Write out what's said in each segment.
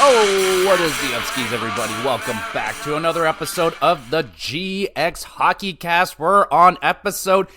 Oh, what is the Upskis, everybody? Welcome back to another episode of the GXHockeyCast. We're on episode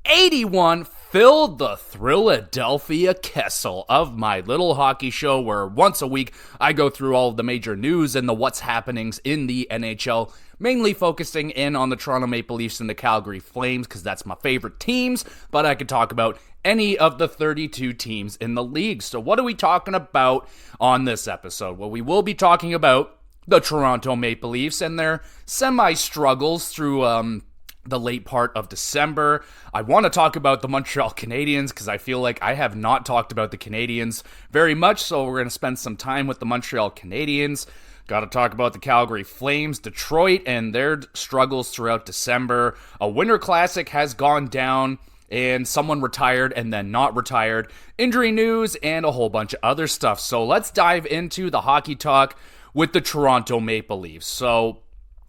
81, Phil the Philadelphia Kessel of my little hockey show, where once a week I go through all of the major news and the what's happenings in the NHL, mainly focusing in on the Toronto Maple Leafs and the Calgary Flames, because that's my favorite teams, but I could talk about any of the 32 teams in the league. So what are we talking about on this episode? Well, we will be talking about the Toronto Maple Leafs and their semi-struggles through the late part of December. I want to talk about the Montreal Canadiens because I feel like I have not talked about the Canadiens very much, so we're going to spend some time with the Montreal Canadiens. Got to talk about the Calgary Flames, Detroit, and their struggles throughout December. A Winter Classic has gone down, and someone retired and then not retired, injury news, and a whole bunch of other stuff. So let's dive into the hockey talk with the Toronto Maple Leafs. So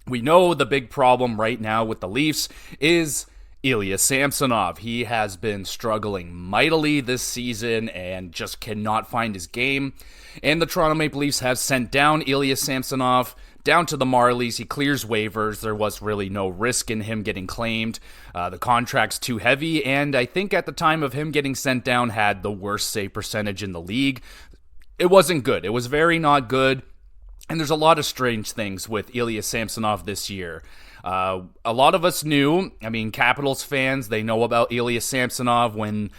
we know the big problem right now with the Leafs is Ilya Samsonov. He has been struggling mightily this season and just cannot find his game. And the Toronto Maple Leafs have sent down Ilya Samsonov down to the Marlies. He clears waivers. There was really no risk in him getting claimed. The contract's too heavy, and I think at the time of him getting sent down had the worst save percentage in the league. It wasn't good. It was very not good, and there's a lot of strange things with Ilya Samsonov this year. A lot of us knew, Capitals fans, they know about Ilya Samsonov when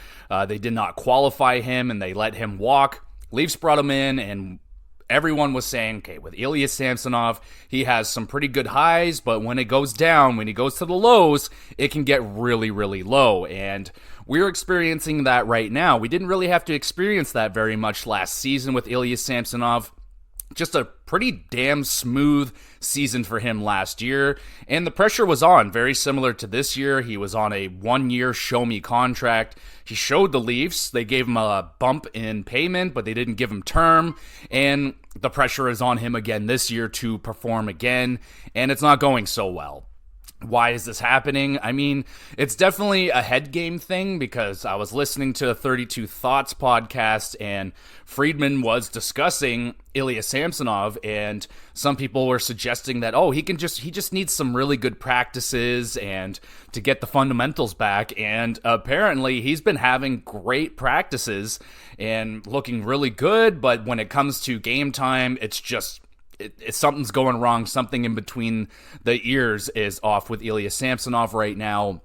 they did not qualify him and they let him walk. Leafs brought him in, and everyone was saying, okay, with Ilya Samsonov, he has some pretty good highs, but when it goes down, when he goes to the lows, it can get really, really low. And we're experiencing that right now. We didn't really have to experience that very much last season with Ilya Samsonov. Just a pretty damn smooth season for him last year, and the pressure was on, very similar to this year. He was on a one-year show-me contract. He showed the Leafs. They gave him a bump in payment, but they didn't give him term, and the pressure is on him again this year to perform again, and it's not going so well. Why is this happening? It's definitely a head game thing, because I was listening to a 32 Thoughts podcast, and Friedman was discussing Ilya Samsonov, and some people were suggesting that, he just needs some really good practices and to get the fundamentals back, and apparently he's been having great practices and looking really good, but when it comes to game time, it's just something's going wrong. Something in between the ears is off with Ilya Samsonov right now.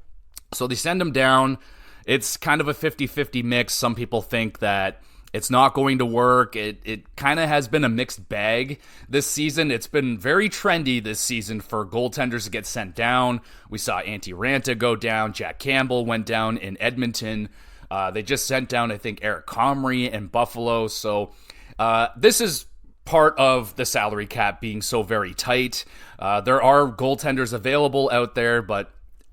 So they send him down. It's kind of a 50-50 mix. Some people think that it's not going to work. It kind of has been a mixed bag this season. It's been very trendy this season for goaltenders to get sent down. We saw Antti Raanta go down. Jack Campbell went down in Edmonton. They just sent down, I think, Eric Comrie in Buffalo. So this is part of the salary cap being so very tight. There are goaltenders available out there, but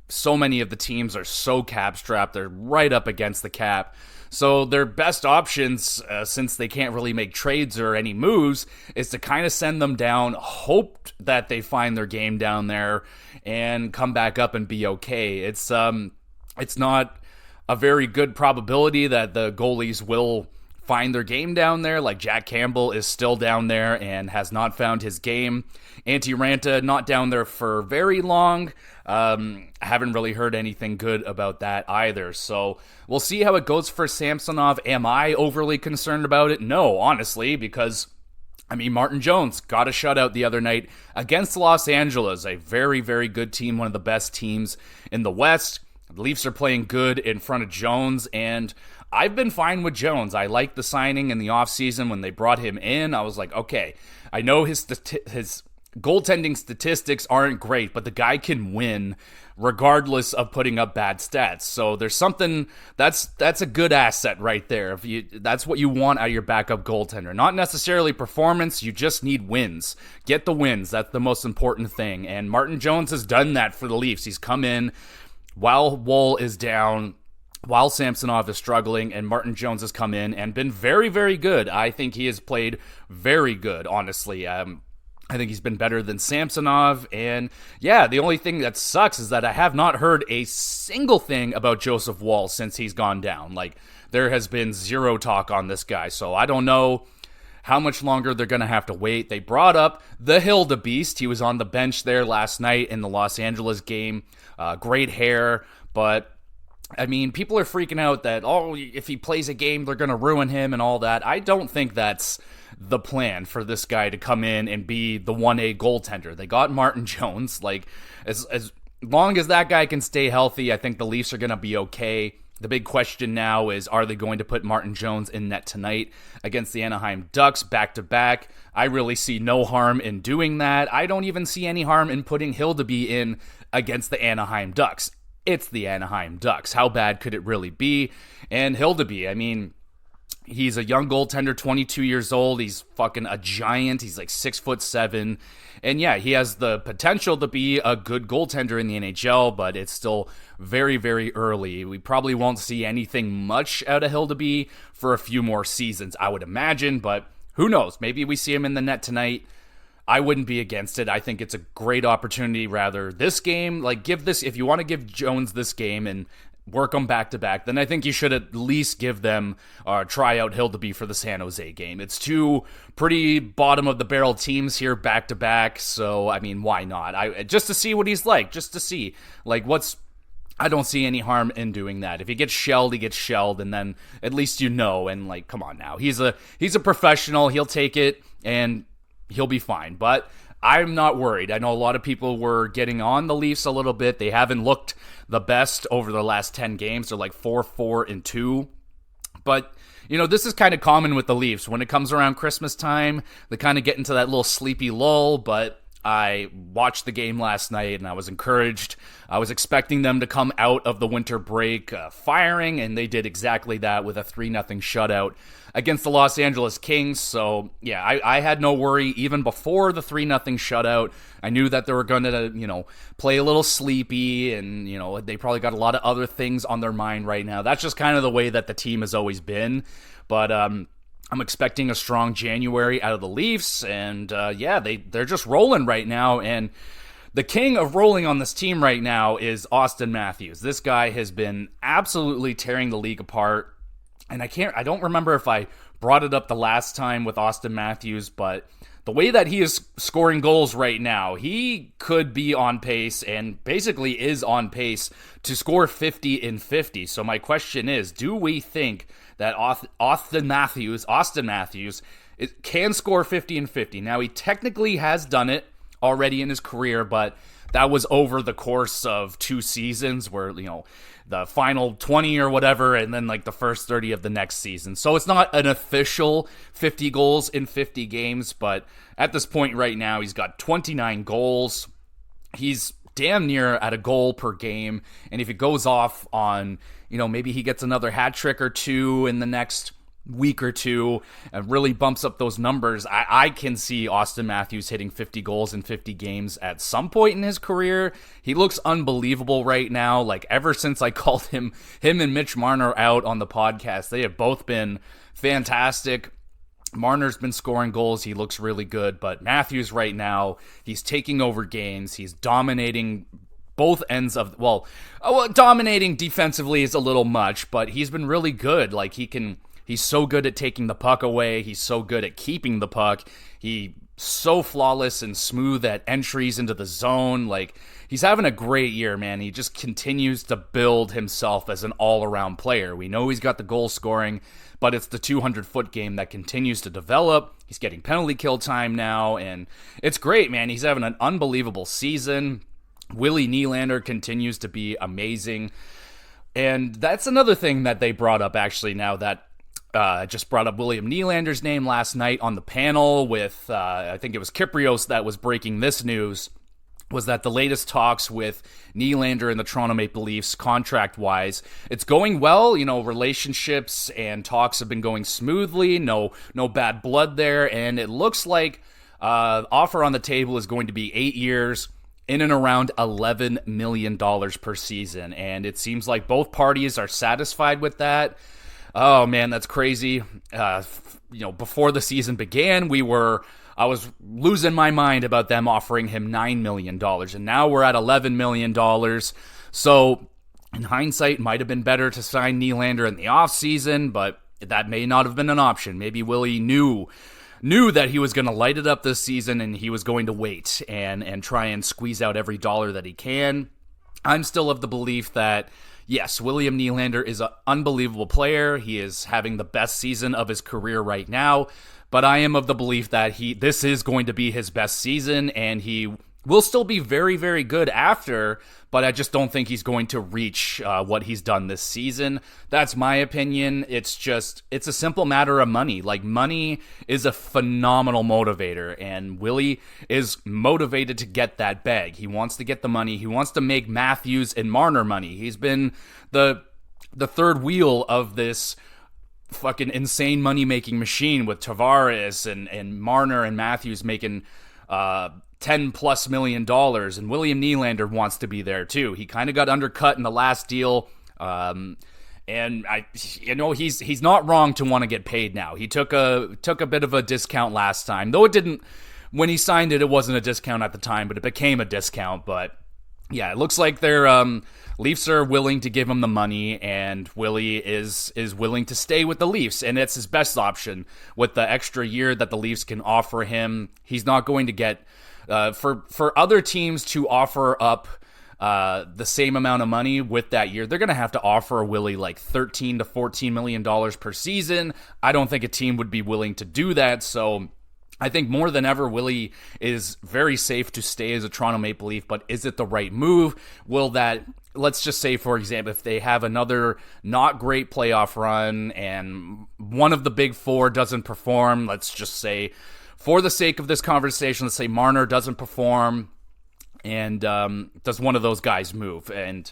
so many of the teams are so cap strapped. They're right up against the cap. So their best options, since they can't really make trades or any moves, is to kind of send them down, hope that they find their game down there, and come back up and be okay. It's not a very good probability that the goalies will find their game down there. Like Jack Campbell is still down there and has not found his game. Antti Raanta not down there for very long. I haven't really heard anything good about that either. So we'll see how it goes for Samsonov. Am I overly concerned about it? No, honestly, because Martin Jones got a shutout the other night against Los Angeles, a very, very good team, one of the best teams in the West. The Leafs are playing good in front of Jones, and I've been fine with Jones. I liked the signing in the offseason when they brought him in. I was like, okay, I know his goaltending statistics aren't great, but the guy can win regardless of putting up bad stats. So there's something that's a good asset right there. That's what you want out of your backup goaltender. Not necessarily performance, you just need wins. Get the wins. That's the most important thing. And Martin Jones has done that for the Leafs. He's come in while Woll is down, while Samsonov is struggling, and Martin Jones has come in and been very, very good. I think he has played very good, honestly. I think he's been better than Samsonov, and yeah, the only thing that sucks is that I have not heard a single thing about Joseph Woll since he's gone down. Like, there has been zero talk on this guy, so I don't know how much longer they're going to have to wait. They brought up the Hildebeest. He was on the bench there last night in the Los Angeles game. Great hair, but I mean, people are freaking out that, oh, if he plays a game, they're going to ruin him and all that. I don't think that's the plan for this guy to come in and be the 1A goaltender. They got Martin Jones. Like, as long as that guy can stay healthy, I think the Leafs are going to be okay. The big question now is, are they going to put Martin Jones in net tonight against the Anaheim Ducks back-to-back? I really see no harm in doing that. I don't even see any harm in putting Hildeby in against the Anaheim Ducks. It's the Anaheim Ducks. How bad could it really be? And Hildeby, I mean, he's a young goaltender, 22 years old. He's fucking a giant. He's like 6'7". And yeah, he has the potential to be a good goaltender in the NHL, but it's still very, very early. We probably won't see anything much out of Hildeby for a few more seasons, I would imagine, but who knows? Maybe we see him in the net tonight. I wouldn't be against it. I think it's a great opportunity. Rather, this game, like, give this, if you want to give Jones this game and work them back-to-back, then I think you should at least give them try out Hildeby for the San Jose game. It's two pretty bottom-of-the-barrel teams here back-to-back, so, I mean, why not? Just to see what he's like, just to see, like, I don't see any harm in doing that. If he gets shelled, he gets shelled, and then at least you know, and, like, come on now. He's a professional. He'll take it, and he'll be fine, but I'm not worried. I know a lot of people were getting on the Leafs a little bit. They haven't looked the best over the last 10 games. They're like 4-4-2. But, you know, this is kind of common with the Leafs. When it comes around Christmas time, they kind of get into that little sleepy lull, but I watched the game last night and I was encouraged. I was expecting them to come out of the winter break firing, and they did exactly that with a 3-0 shutout against the Los Angeles Kings. So, yeah, I had no worry even before the 3-0 shutout. I knew that they were going to, play a little sleepy, and, they probably got a lot of other things on their mind right now. That's just kind of the way that the team has always been. But, I'm expecting a strong January out of the Leafs, and they're just rolling right now, and the king of rolling on this team right now is Austin Matthews. This guy has been absolutely tearing the league apart, and I don't remember if I brought it up the last time with Austin Matthews, but the way that he is scoring goals right now, he could be on pace, and basically is on pace to score 50 in 50. So my question is, do we think that Austin Matthews can score 50 in 50? Now, he technically has done it already in his career, but that was over the course of 2 seasons where, the final 20 or whatever, and then like the first 30 of the next season. So it's not an official 50 goals in 50 games, but at this point right now, he's got 29 goals. He's damn near at a goal per game, and if it goes off on, maybe he gets another hat trick or two in the next week or two and really bumps up those numbers, I can see Austin Matthews hitting 50 goals in 50 games at some point in his career. He looks unbelievable right now. Like, ever since I called him and Mitch Marner out on the podcast, they have both been fantastic. Marner's been scoring goals. He looks really good, but Matthews right now, he's taking over games. He's dominating both ends of, dominating defensively is a little much, but he's been really good. Like, he's so good at taking the puck away. He's so good at keeping the puck. He's so flawless and smooth at entries into the zone. Like, he's having a great year, man. He just continues to build himself as an all-around player. We know he's got the goal scoring, but it's the 200-foot game that continues to develop. He's getting penalty kill time now, and it's great, man. He's having an unbelievable season. Willie Nylander continues to be amazing. And that's another thing that they brought up, actually, now that I just brought up William Nylander's name last night on the panel with, I think it was Kyprios that was breaking this news, was that the latest talks with Nylander and the Toronto Maple Leafs contract-wise, it's going well. Relationships and talks have been going smoothly. No bad blood there. And it looks like offer on the table is going to be 8 years, in and around $11 million per season. And it seems like both parties are satisfied with that. Oh, man, that's crazy. Before the season began, I was losing my mind about them offering him $9 million, and now we're at $11 million. So, in hindsight, it might have been better to sign Nylander in the offseason, but that may not have been an option. Maybe Willie knew knew that he was going to light it up this season and he was going to wait and try and squeeze out every dollar that he can. I'm still of the belief that, yes, William Nylander is an unbelievable player. He is having the best season of his career right now. But I am of the belief that this is going to be his best season, and he will still be very, very good after, but I just don't think he's going to reach what he's done this season. That's my opinion. It's a simple matter of money. Like, money is a phenomenal motivator, and Willie is motivated to get that bag. He wants to get the money. He wants to make Matthews and Marner money. He's been the third wheel of this fucking insane money-making machine with Tavares and Marner and Matthews making $10+ million, and William Nylander wants to be there too. He kind of got undercut in the last deal, and he's not wrong to want to get paid now. He took a bit of a discount last time, though it didn't. When he signed it, it wasn't a discount at the time, but it became a discount. But yeah, it looks like their Leafs are willing to give him the money, and Willie is willing to stay with the Leafs, and it's his best option with the extra year that the Leafs can offer him. He's not going to get for other teams to offer up the same amount of money with that year. They're going to have to offer Willie like $13 to $14 million per season. I don't think a team would be willing to do that, so I think more than ever, Willie is very safe to stay as a Toronto Maple Leaf, but is it the right move? Will that, let's just say, for example, if they have another not great playoff run and one of the big four doesn't perform, let's just say, for the sake of this conversation, let's say Marner doesn't perform and does one of those guys move? And,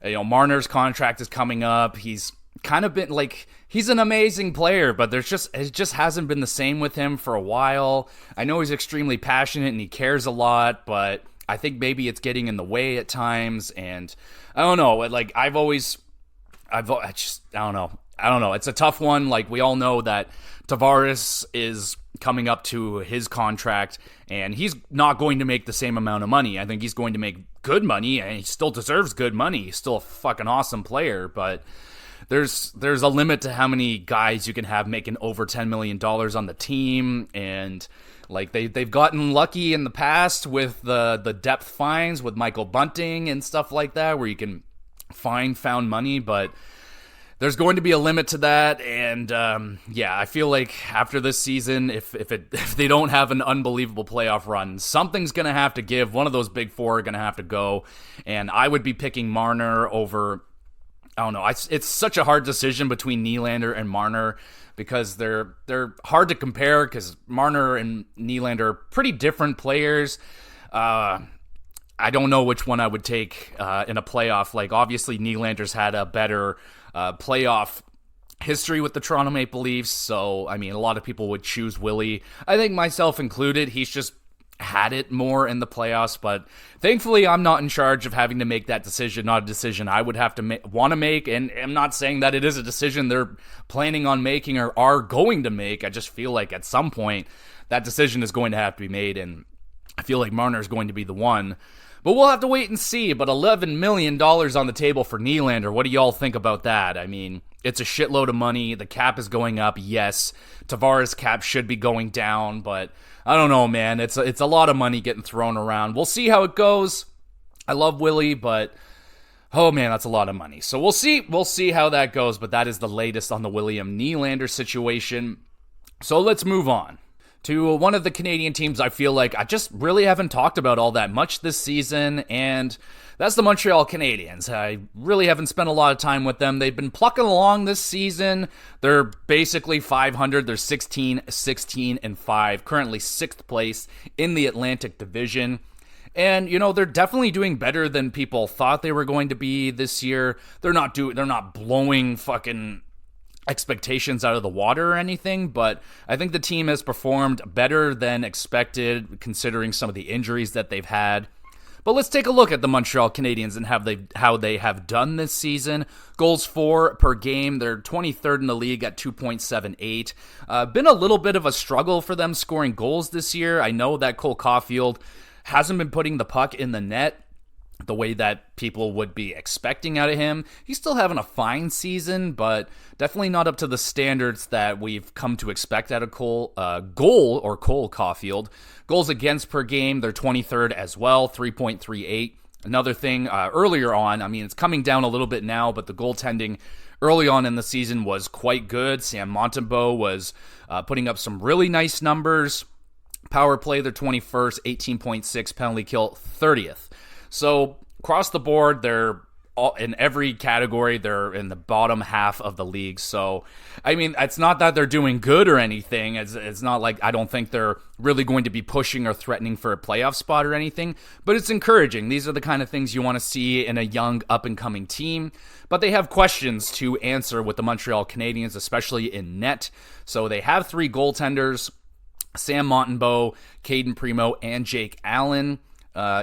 Marner's contract is coming up. He's kind of been like, he's an amazing player, but it just hasn't been the same with him for a while. I know he's extremely passionate and he cares a lot, but I think maybe it's getting in the way at times. And I don't know, like I don't know. It's a tough one. Like, we all know that Tavares is coming up to his contract and he's not going to make the same amount of money. I think he's going to make good money, and he still deserves good money. He's still a fucking awesome player, but there's a limit to how many guys you can have making over $10 million on the team. And like they've gotten lucky in the past with the depth fines with Michael Bunting and stuff like that, where you can found money, but there's going to be a limit to that. And I feel like after this season, if they don't have an unbelievable playoff run, something's going to have to give. One of those big four are going to have to go, and I would be picking Marner over. I don't know. It's such a hard decision between Nylander and Marner because they're hard to compare, because Marner and Nylander are pretty different players. I don't know which one I would take in a playoff. Like, obviously, Nylander's had a better playoff history with the Toronto Maple Leafs, so, I mean, a lot of people would choose Willie. I think myself included. He's just had it more in the playoffs, but thankfully I'm not in charge of having to make that decision, not a decision I would have to want to make, and I'm not saying that it is a decision they're planning on making or are going to make. I just feel like at some point that decision is going to have to be made, and I feel like Marner is going to be the one. But we'll have to wait and see. But $11 million on the table for Nylander, what do y'all think about that? I mean, it's a shitload of money. The cap is going up, yes. Tavares' cap should be going down, but I don't know, man. It's a lot of money getting thrown around. We'll see how it goes. I love Willie, but oh man, that's a lot of money. So we'll see. We'll see how that goes, but that is the latest on the William Nylander situation. So let's move on to one of the Canadian teams I feel like I just really haven't talked about all that much this season, and that's the Montreal Canadiens. I really haven't spent a lot of time with them. They've been plucking along this season. They're basically 500. They're 16-16-5, currently 6th place in the Atlantic Division. And, they're definitely doing better than people thought they were going to be this year. They're not blowing fucking expectations out of the water or anything, but I think the team has performed better than expected considering some of the injuries that they've had. But let's take a look at the Montreal Canadiens and how they have done this season. Goals for per game, they're 23rd in the league at 2.78. Been a little bit of a struggle for them scoring goals this year. I know that Cole Caulfield hasn't been putting the puck in the net, the way that people would be expecting out of him. He's still having a fine season, but definitely not up to the standards that we've come to expect out of Cole Caulfield. Goals against per game, they're 23rd as well, 3.38. Another thing, earlier on, I mean, it's coming down a little bit now, but the goaltending early on in the season was quite good. Sam Montembeault was putting up some really nice numbers. Power play, they're 21st, 18.6, penalty kill, 30th. So across the board, they're all, in every category, they're in the bottom half of the league. So, I mean, it's not that they're doing good or anything. It's not like I don't think they're really going to be pushing or threatening for a playoff spot or anything. But it's encouraging. These are the kind of things you want to see in a young, up-and-coming team. But they have questions to answer with the Montreal Canadiens, especially in net. So they have 3 goaltenders, Sam Montembeault, Caden Primo, and Jake Allen.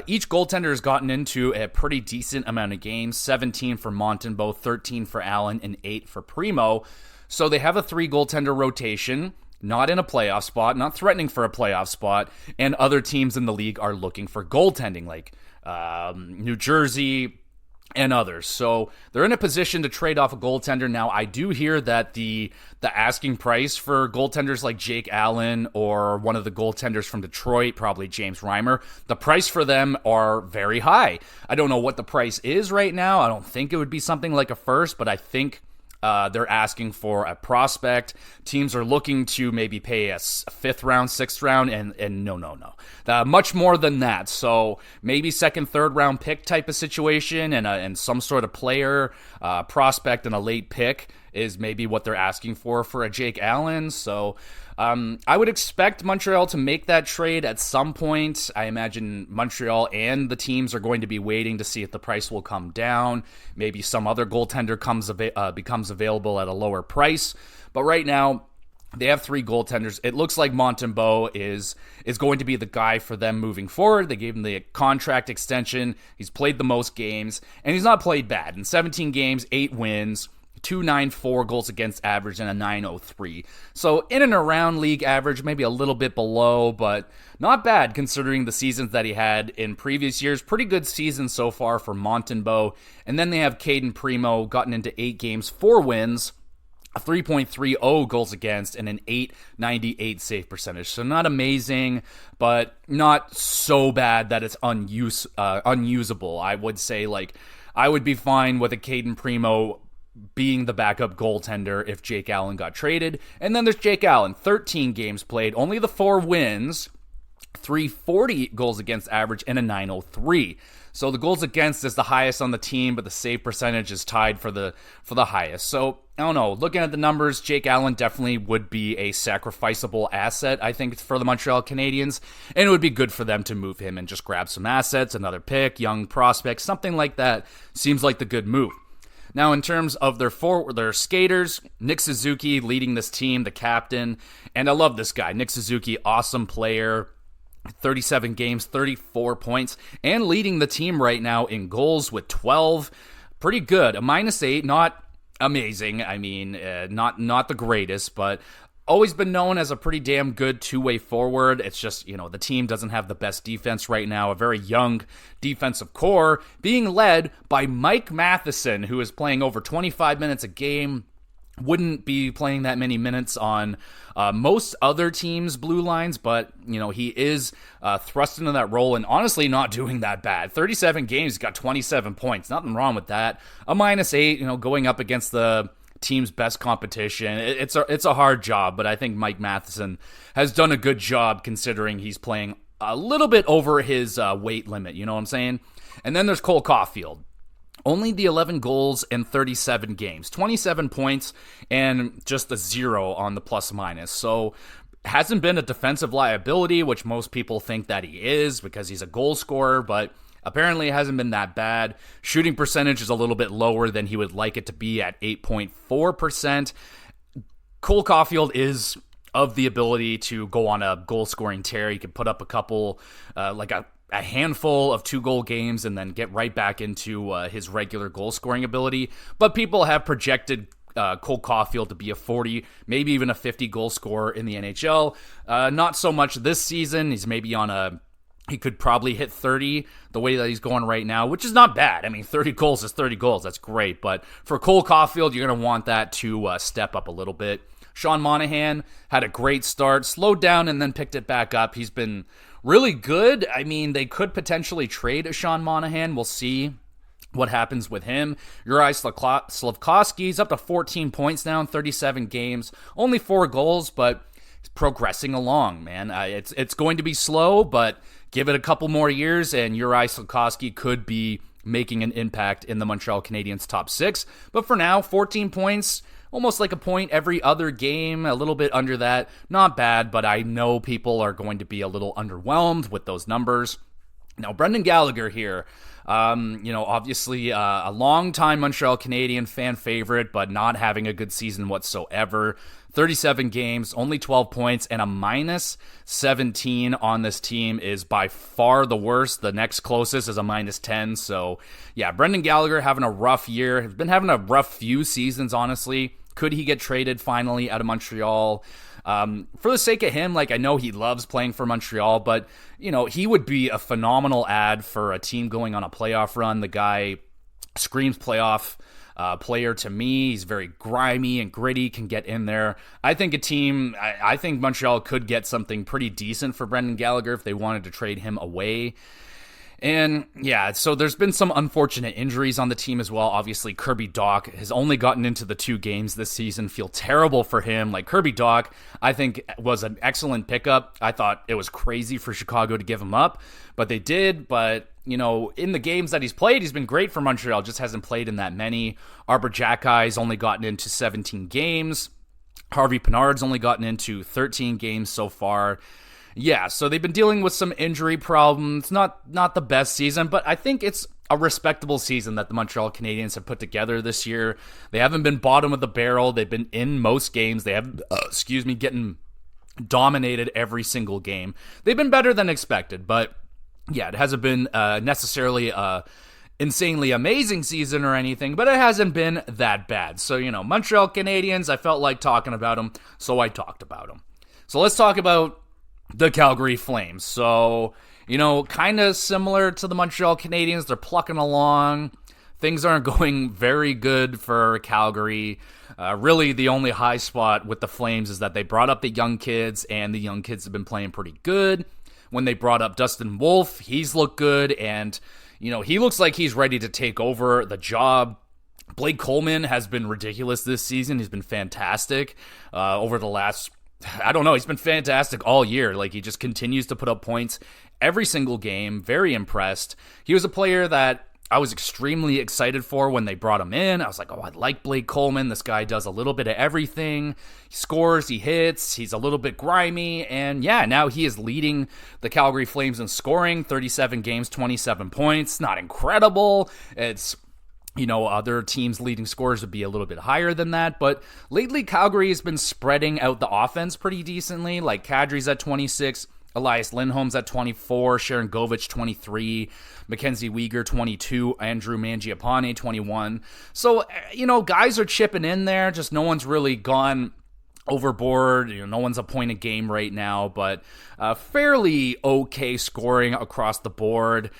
Each goaltender has gotten into a pretty decent amount of games, 17 for Montembeault, 13 for Allen, and 8 for Primo. So they have a 3 goaltender rotation, not in a playoff spot, not threatening for a playoff spot, and other teams in the league are looking for goaltending, like New Jersey and others. So they're in a position to trade off a goaltender. Now, I do hear that the asking price for goaltenders like Jake Allen or one of the goaltenders from Detroit, probably James Reimer, the price for them are very high. I don't know what the price is right now. I don't think it would be something like a first, but I think they're asking for a prospect. Teams are looking to maybe pay a 5th round, 6th round, and no. Much more than that. So maybe 2nd, 3rd round pick type of situation and some sort of player, prospect, and a late pick is maybe what they're asking for a Jake Allen. So I would expect Montreal to make that trade at some point. I imagine Montreal and the teams are going to be waiting to see if the price will come down. Maybe some other goaltender becomes available at a lower price. But right now, they have 3 goaltenders. It looks like Montembeault is going to be the guy for them moving forward. They gave him the contract extension. He's played the most games, and he's not played bad. In 17 games, 8 wins, 294 goals against average, and a 903. So in and around league average, maybe a little bit below, but not bad considering the seasons that he had in previous years. Pretty good season so far for Montembeault. And then they have Caden Primo, gotten into 8 games, 4 wins, a 3.30 goals against, and an 898 save percentage. So not amazing, but not so bad that it's unusable. I would say, like, I would be fine with a Caden Primo being the backup goaltender if Jake Allen got traded. And then there's Jake Allen, 13 games played, only the 4 wins, 340 goals against average, and a 903. So the goals against is the highest on the team, but the save percentage is tied for the highest. So I don't know. Looking at the numbers, Jake Allen definitely would be a sacrificable asset, I think, for the Montreal Canadiens, and it would be good for them to move him and just grab some assets, another pick, young prospect, something like that. Seems like the good move. Now, in terms of their skaters, Nick Suzuki leading this team, the captain, and I love this guy. Nick Suzuki, awesome player, 37 games, 34 points, and leading the team right now in goals with 12. Pretty good. A -8, not amazing. I mean, not the greatest, but always been known as a pretty damn good two-way forward. It's just, the team doesn't have the best defense right now. A very young defensive core being led by Mike Matheson, who is playing over 25 minutes a game. Wouldn't be playing that many minutes on most other teams' blue lines, but, he is thrust into that role and honestly not doing that bad. 37 games, he's got 27 points. Nothing wrong with that. A -8, going up against the team's best competition. It's a hard job, but I think Mike Matheson has done a good job considering he's playing a little bit over his weight limit, you know what I'm saying? And then there's Cole Caulfield. Only the 11 goals in 37 games, 27 points, and just a 0 on the plus-minus. So hasn't been a defensive liability, which most people think that he is because he's a goal scorer, but apparently it hasn't been that bad. Shooting percentage is a little bit lower than he would like it to be at 8.4%. Cole Caulfield is of the ability to go on a goal-scoring tear. He can put up a couple, a handful of 2-goal games and then get right back into his regular goal-scoring ability. But people have projected Cole Caulfield to be a 40, maybe even a 50 goal scorer in the NHL. Not so much this season. He's maybe on a He could probably hit 30 the way that he's going right now, which is not bad. I mean, 30 goals is 30 goals. That's great. But for Cole Caulfield, you're going to want that to step up a little bit. Sean Monahan had a great start, slowed down, and then picked it back up. He's been really good. I mean, they could potentially trade Sean Monahan. We'll see what happens with him. Juraj Slafkovsky's up to 14 points now in 37 games. Only 4 goals, but he's progressing along, man. It's going to be slow, but give it a couple more years, and Juraj Slafkovsky could be making an impact in the Montreal Canadiens' top 6. But for now, 14 points, almost like a point every other game, a little bit under that. Not bad, but I know people are going to be a little underwhelmed with those numbers. Now, Brendan Gallagher here, obviously a long-time Montreal Canadian fan favorite, but not having a good season whatsoever. 37 games, only 12 points, and a minus 17 on this team is by far the worst. The next closest is a minus 10. So, yeah, Brendan Gallagher having a rough year. Has been having a rough few seasons, honestly. Could he get traded finally out of Montreal? For the sake of him, I know he loves playing for Montreal, but, he would be a phenomenal ad for a team going on a playoff run. The guy screams playoff player to me. He's very grimy and gritty, can get in there. I think I think Montreal could get something pretty decent for Brendan Gallagher if they wanted to trade him away. And yeah, so there's been some unfortunate injuries on the team as well. Obviously, Kirby Dach has only gotten into the 2 games this season. Feel terrible for him. Kirby Dach, I think, was an excellent pickup. I thought it was crazy for Chicago to give him up, but they did. But, in the games that he's played, he's been great for Montreal, just hasn't played in that many. Arbor Xhekaj's only gotten into 17 games. Harvey Pinard's only gotten into 13 games so far. Yeah, so they've been dealing with some injury problems. Not the best season, but I think it's a respectable season that the Montreal Canadiens have put together this year. They haven't been bottom of the barrel. They've been in most games. They have, getting dominated every single game. They've been better than expected, but yeah, it hasn't been necessarily a insanely amazing season or anything, but it hasn't been that bad. So, Montreal Canadiens, I felt like talking about them, so I talked about them. So let's talk about the Calgary Flames. So, kind of similar to the Montreal Canadiens. They're plucking along. Things aren't going very good for Calgary. Really, the only high spot with the Flames is that they brought up the young kids, and the young kids have been playing pretty good. When they brought up Dustin Wolf, he's looked good, and, he looks like he's ready to take over the job. Blake Coleman has been ridiculous this season. He's been fantastic over the last... I don't know. He's been fantastic all year. He just continues to put up points every single game. Very impressed. He was a player that I was extremely excited for when they brought him in. I was like, I like Blake Coleman. This guy does a little bit of everything. He scores, he hits, he's a little bit grimy. And yeah, now he is leading the Calgary Flames in scoring. 37 games, 27 points. Not incredible. It's... other teams' leading scores would be a little bit higher than that. But lately, Calgary has been spreading out the offense pretty decently. Kadri's at 26, Elias Lindholm's at 24, Sharon Govich 23, Mackenzie Weegar 22, Andrew Mangiapane 21. So, guys are chipping in there. Just no one's really gone overboard. No one's a point a game right now, but fairly okay scoring across the board.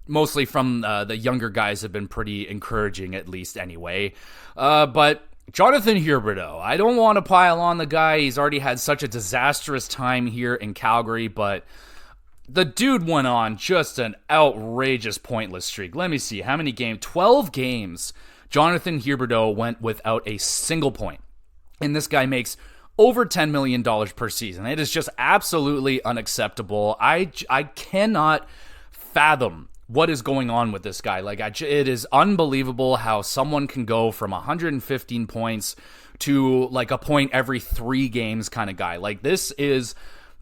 Mostly from the younger guys have been pretty encouraging, at least anyway. But Jonathan Huberdeau, I don't want to pile on the guy. He's already had such a disastrous time here in Calgary, but the dude went on just an outrageous pointless streak. Let me see, how many games? 12 games. Jonathan Huberdeau went without a single point. And this guy makes over $10 million per season. It is just absolutely unacceptable. I cannot fathom what is going on with this guy. It is unbelievable how someone can go from 115 points to a point every 3 games kind of guy. This is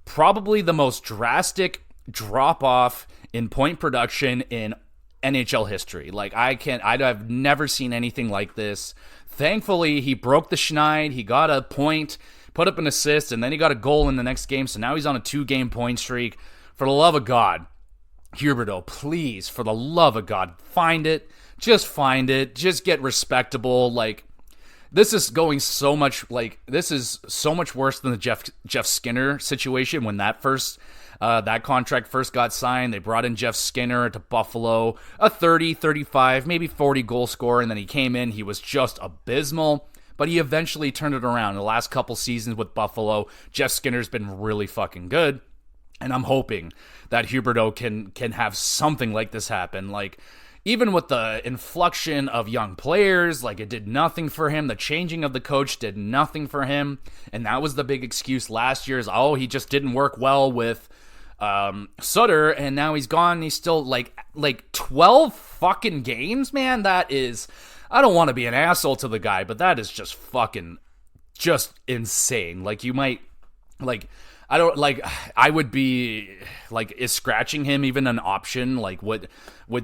probably the most drastic drop-off in point production in NHL history. I've never seen anything like this. Thankfully, he broke the schneid. He got a point, put up an assist, and then he got a goal in the next game. So now he's on a 2-game point streak. For the love of God, Huberdeau, please, for the love of God, find it. Just find it. Just get respectable. this is going so much like this is so much worse than the Jeff Skinner situation when that contract first got signed. They brought in Jeff Skinner to Buffalo, a 30, 35, maybe 40 goal scorer, and then he came in. He was just abysmal, but he eventually turned it around. The last couple seasons with Buffalo, Jeff Skinner's been really fucking good, and I'm hoping that Huberdeau can have something like this happen. Like, even with the inflection of young players, like, it did nothing for him. The changing of the coach did nothing for him. And that was the big excuse last year is, he just didn't work well with Sutter. And now he's gone. He's still like 12 fucking games, man. That is, I don't want to be an asshole to the guy, but that is just fucking just insane. Like, you might, like, I would be, like, is scratching him even an option? Like, would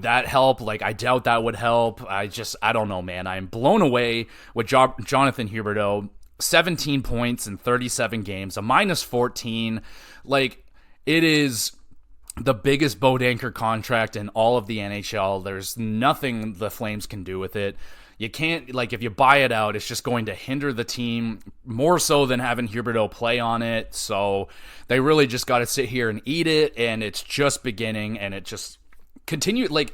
that help? Like, I doubt that would help. I don't know, man. I'm blown away with Jonathan Huberdeau. 17 points in 37 games, a -14. Like, it is the biggest boat anchor contract in all of the NHL. There's nothing the Flames can do with it. You can't, like, if you buy it out, it's just going to hinder the team more so than having Huberdeau play on it. So they really just got to sit here and eat it, and it's just beginning, and it just continued. Like,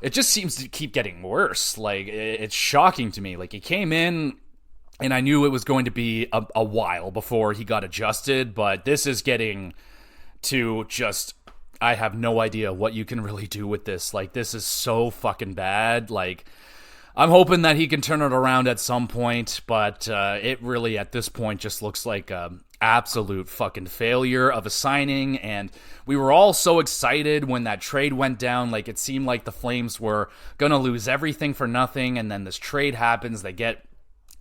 it just seems to keep getting worse. Like, it's shocking to me. Like, he came in, and I knew it was going to be a while before he got adjusted, but this is getting to just, I have no idea what you can really do with this. Like, this is so fucking bad. Like, I'm hoping that he can turn it around at some point, but it really, at this point, just looks like an absolute fucking failure of a signing, and we were all so excited when that trade went down. Like, it seemed like the Flames were going to lose everything for nothing, and then this trade happens. They get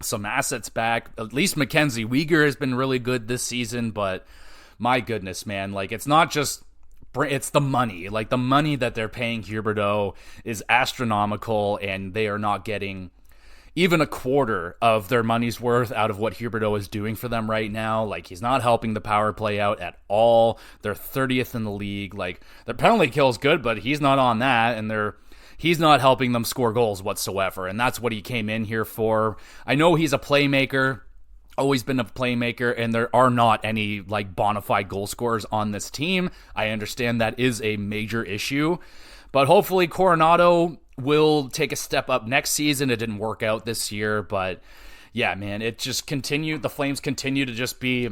some assets back. At least Mackenzie Weegar has been really good this season, but my goodness, man, like, it's not just... It's the money. Like, the money that they're paying Huberdeau is astronomical, and they are not getting even a quarter of their money's worth out of what Huberdeau is doing for them right now. Like, he's not helping the power play out at all. They're 30th in the league. Like, their penalty kill's good, but he's not on that, and he's not helping them score goals whatsoever, and that's what he came in here for. I know he's a playmaker, always been a playmaker, and there are not any, like, bona fide goal scorers on this team. I understand that is a major issue, but hopefully Coronado will take a step up next season. It didn't work out this year, but yeah, man, it just continued. The Flames continue to just be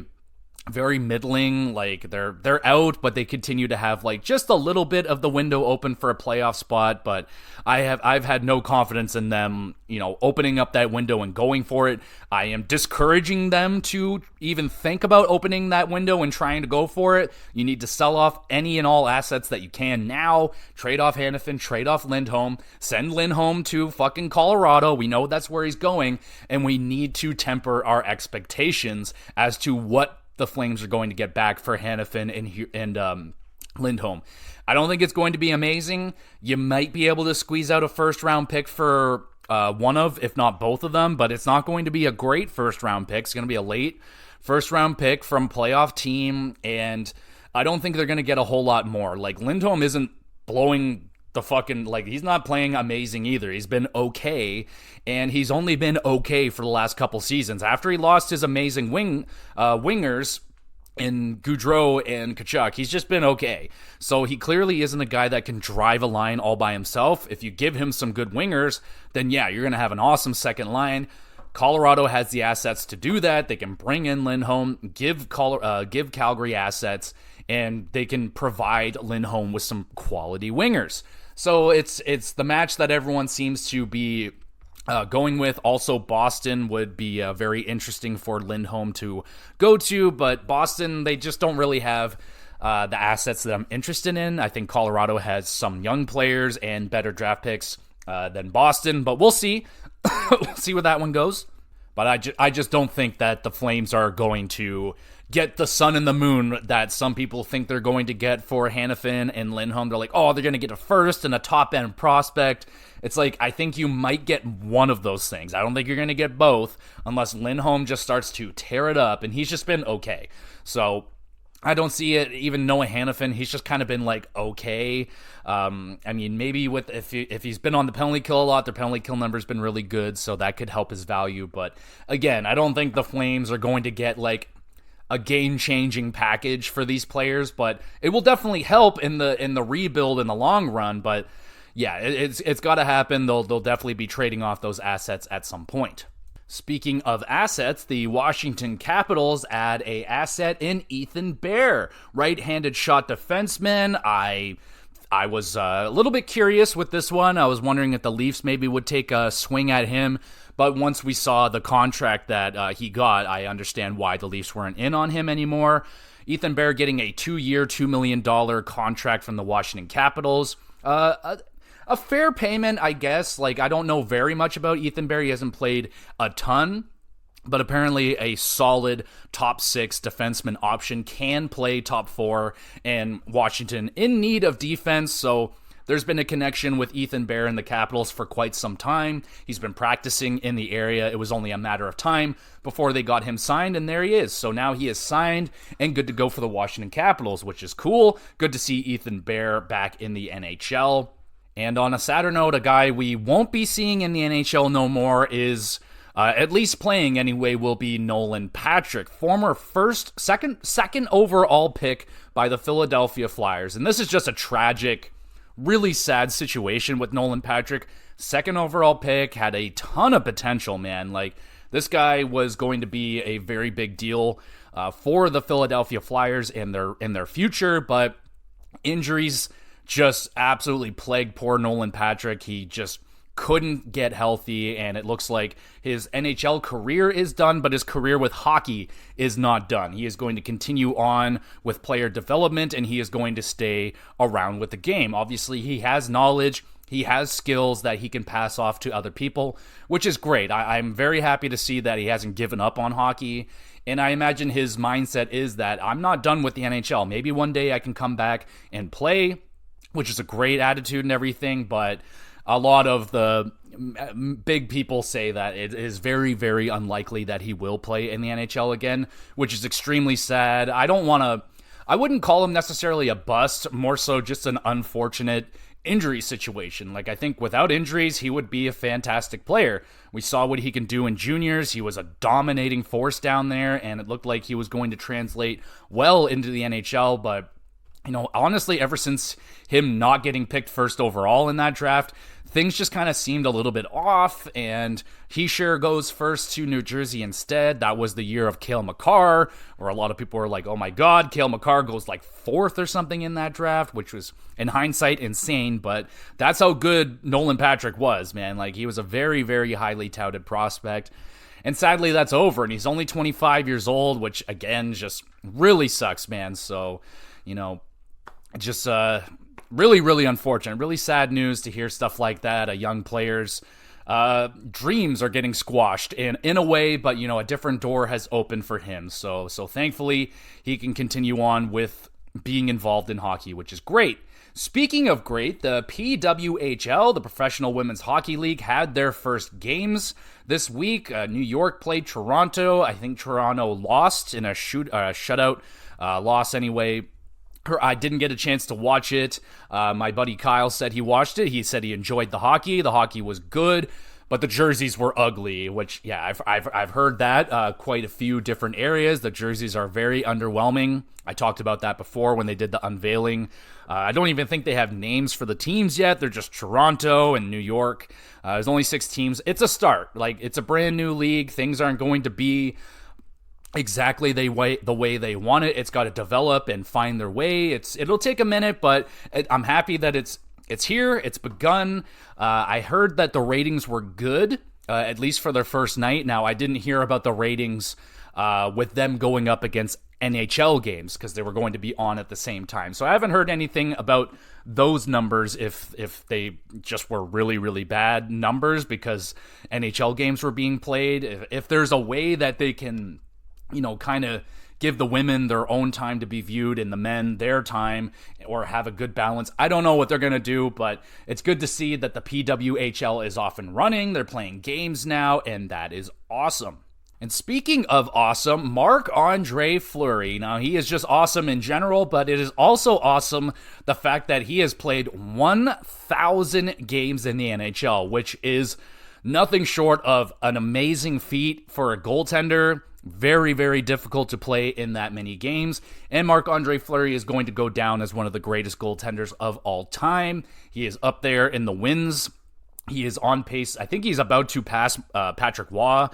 very middling. Like, they're out, but they continue to have, like, just a little bit of the window open for a playoff spot. But I've had no confidence in them, opening up that window and going for it. I am discouraging them to even think about opening that window and trying to go for it. You need to sell off any and all assets that you can now. Trade off Hanifin, trade off Lindholm, send Lindholm to fucking Colorado. We know that's where he's going, and we need to temper our expectations as to what the Flames are going to get back for Hanifin and Lindholm. I don't think it's going to be amazing. You might be able to squeeze out a first-round pick for one of, if not both of them, but it's not going to be a great first-round pick. It's going to be a late first-round pick from playoff team, and I don't think they're going to get a whole lot more. Like, Lindholm isn't blowing the fucking, like, he's not playing amazing either. He's been okay, and he's only been okay for the last couple seasons. After he lost his amazing wingers in Gaudreau and Tkachuk, he's just been okay. So he clearly isn't a guy that can drive a line all by himself. If you give him some good wingers, then yeah, you're going to have an awesome second line. Colorado has the assets to do that. They can bring in Lindholm, give Calgary assets, and they can provide Lindholm with some quality wingers. So it's the match that everyone seems to be going with. Also, Boston would be very interesting for Lindholm to go to, but Boston, they just don't really have the assets that I'm interested in. I think Colorado has some young players and better draft picks than Boston, but we'll see. We'll see where that one goes. But I just don't think that the Flames are going to get the sun and the moon that some people think they're going to get for Hanifin and Lindholm. They're like, oh, they're going to get a first and a top-end prospect. It's like, I think you might get one of those things. I don't think you're going to get both unless Lindholm just starts to tear it up, and he's just been okay. So I don't see it. Even Noah Hannafin, he's just kind of been like okay. I mean, maybe if he's been on the penalty kill a lot, their penalty kill number's been really good, so that could help his value. But again, I don't think the Flames are going to get like a game-changing package for these players, but it will definitely help in the rebuild in the long run. But yeah, it's got to happen. They'll definitely be trading off those assets at some point. Speaking of assets, the Washington Capitals add a asset in Ethan Bear, right-handed shot defenseman. I was a little bit curious with this one. I was wondering if the Leafs maybe would take a swing at him, but once we saw the contract that he got, I understand why the Leafs weren't in on him anymore. Ethan Bear getting a 2-year, $2 million contract from the Washington Capitals. A fair payment, I guess. Like, I don't know very much about Ethan Bear. He hasn't played a ton, but apparently a solid top 6 defenseman option, can play top 4, and Washington in need of defense. So there's been a connection with Ethan Bear and the Capitals for quite some time. He's been practicing in the area. It was only a matter of time before they got him signed, and there he is. So now he is signed and good to go for the Washington Capitals, which is cool. Good to see Ethan Bear back in the NHL. And on a sadder note, a guy we won't be seeing in the NHL no more is, at least playing anyway, will be Nolan Patrick, former second overall pick by the Philadelphia Flyers. And this is just a tragic, really sad situation with Nolan Patrick. Second overall pick, had a ton of potential, man. Like, this guy was going to be a very big deal for the Philadelphia Flyers and their future, but injuries just absolutely plagued poor Nolan Patrick. He just couldn't get healthy, and it looks like his NHL career is done, but his career with hockey is not done. He is going to continue on with player development, and he is going to stay around with the game. Obviously, he has knowledge, he has skills that he can pass off to other people, which is great. I'm very happy to see that he hasn't given up on hockey, and I imagine his mindset is that I'm not done with the NHL. Maybe one day I can come back and play, which is a great attitude and everything, but a lot of the big people say that it is very, very unlikely that he will play in the NHL again, which is extremely sad. I wouldn't call him necessarily a bust, more so just an unfortunate injury situation. Like, I think without injuries, he would be a fantastic player. We saw what he can do in juniors. He was a dominating force down there, and it looked like he was going to translate well into the NHL, but honestly, ever since him not getting picked first overall in that draft, things just kind of seemed a little bit off, and he sure goes first to New Jersey instead. That was the year of Cale Makar, where a lot of people were like, oh my god, Cale Makar goes like 4th or something in that draft, which was, in hindsight, insane, but that's how good Nolan Patrick was, man. Like, he was a very, very highly touted prospect. And sadly, that's over, and he's only 25 years old, which, again, just really sucks, man. So, just really, really unfortunate. Really sad news to hear stuff like that. A young player's dreams are getting squashed in a way, but a different door has opened for him. So thankfully he can continue on with being involved in hockey, which is great. Speaking of great, the PWHL, the Professional Women's Hockey League, had their first games this week. New York played Toronto. I think Toronto lost in a shutout loss anyway. I didn't get a chance to watch it. My buddy Kyle said he watched it. He said he enjoyed the hockey. The hockey was good, but the jerseys were ugly, which, yeah, I've heard that quite a few different areas. The jerseys are very underwhelming. I talked about that before when they did the unveiling. I don't even think they have names for the teams yet. They're just Toronto and New York. There's only 6 teams. It's a start. Like, it's a brand new league. Things aren't going to be exactly the way they want it. It's got to develop and find their way. It'll take a minute, but I'm happy that it's here. It's begun. I heard that the ratings were good, at least for their first night. Now, I didn't hear about the ratings with them going up against NHL games because they were going to be on at the same time. So I haven't heard anything about those numbers if they just were really, really bad numbers because NHL games were being played. If there's a way that they can kind of give the women their own time to be viewed and the men their time, or have a good balance. I don't know what they're going to do, but it's good to see that the PWHL is off and running. They're playing games now, and that is awesome. And speaking of awesome, Marc-Andre Fleury. Now, he is just awesome in general, but it is also awesome the fact that he has played 1,000 games in the NHL, which is nothing short of an amazing feat for a goaltender. Very, very difficult to play in that many games. And Marc-Andre Fleury is going to go down as one of the greatest goaltenders of all time. He is up there in the wins. He is on pace. I think he's about to pass Patrick Waugh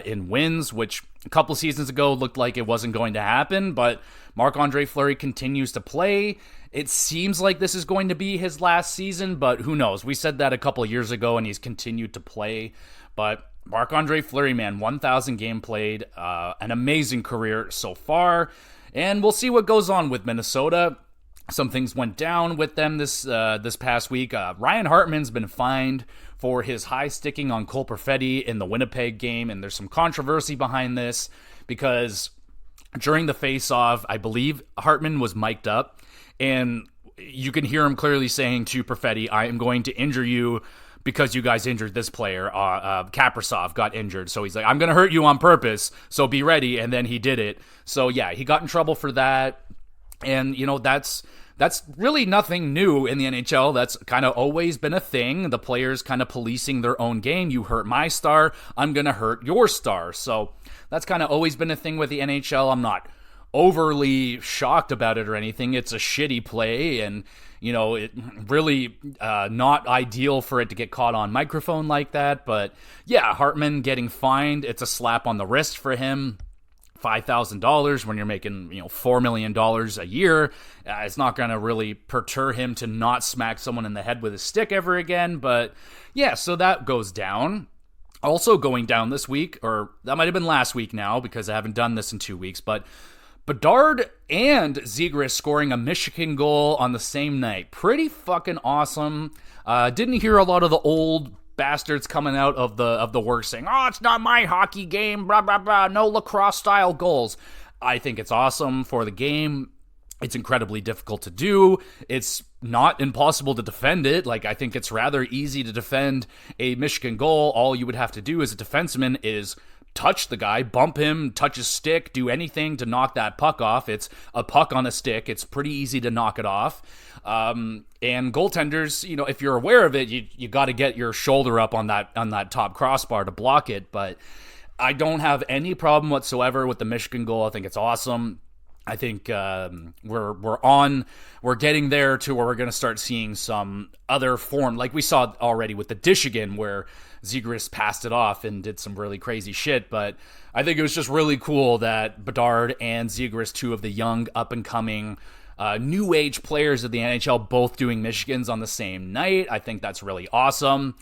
in wins, which a couple seasons ago looked like it wasn't going to happen. But Marc-Andre Fleury continues to play. It seems like this is going to be his last season, but who knows? We said that a couple years ago, and he's continued to play. But Marc-Andre Fleury, man, 1,000 game played, an amazing career so far. And we'll see what goes on with Minnesota. Some things went down with them this past week. Ryan Hartman's been fined for his high sticking on Cole Perfetti in the Winnipeg game, and there's some controversy behind this because during the face-off, I believe Hartman was mic'd up, and you can hear him clearly saying to Perfetti, "I am going to injure you because you guys injured this player." Kaprizov got injured, so he's like, "I'm going to hurt you on purpose, so be ready," and then he did it. So yeah, he got in trouble for that. And, you know, that's really nothing new in the NHL. That's kind of always been a thing. The players kind of policing their own game. You hurt my star, I'm going to hurt your star. So that's kind of always been a thing with the NHL. I'm not overly shocked about it or anything. It's a shitty play, and, you know, it really not ideal for it to get caught on microphone like that. But yeah, Hartman getting fined, it's a slap on the wrist for him. $5,000 when you're making, $4 million a year. It's not going to really perter him to not smack someone in the head with a stick ever again. But yeah, so that goes down. Also going down this week, or that might have been last week now because I haven't done this in 2 weeks, but Bedard and Zegras scoring a Michigan goal on the same night. Pretty fucking awesome. Didn't hear a lot of the old bastards coming out of the work saying, "Oh, it's not my hockey game, blah, blah, blah, no lacrosse-style goals." I think it's awesome for the game. It's incredibly difficult to do. It's not impossible to defend it. Like, I think it's rather easy to defend a Michigan goal. All you would have to do as a defenseman is touch the guy, bump him, touch his stick, do anything to knock that puck off. It's a puck on a stick. It's pretty easy to knock it off. And goaltenders, if you're aware of it, you got to get your shoulder up on that top crossbar to block it. But I don't have any problem whatsoever with the Michigan goal. I think it's awesome. I think we're getting there to where we're going to start seeing some other form, like we saw already with the Dishigan, where Zegras passed it off and did some really crazy shit. But I think it was just really cool that Bedard and Zegras, two of the young up-and-coming new age players of the NHL, both doing Michigans on the same night. I think that's really awesome.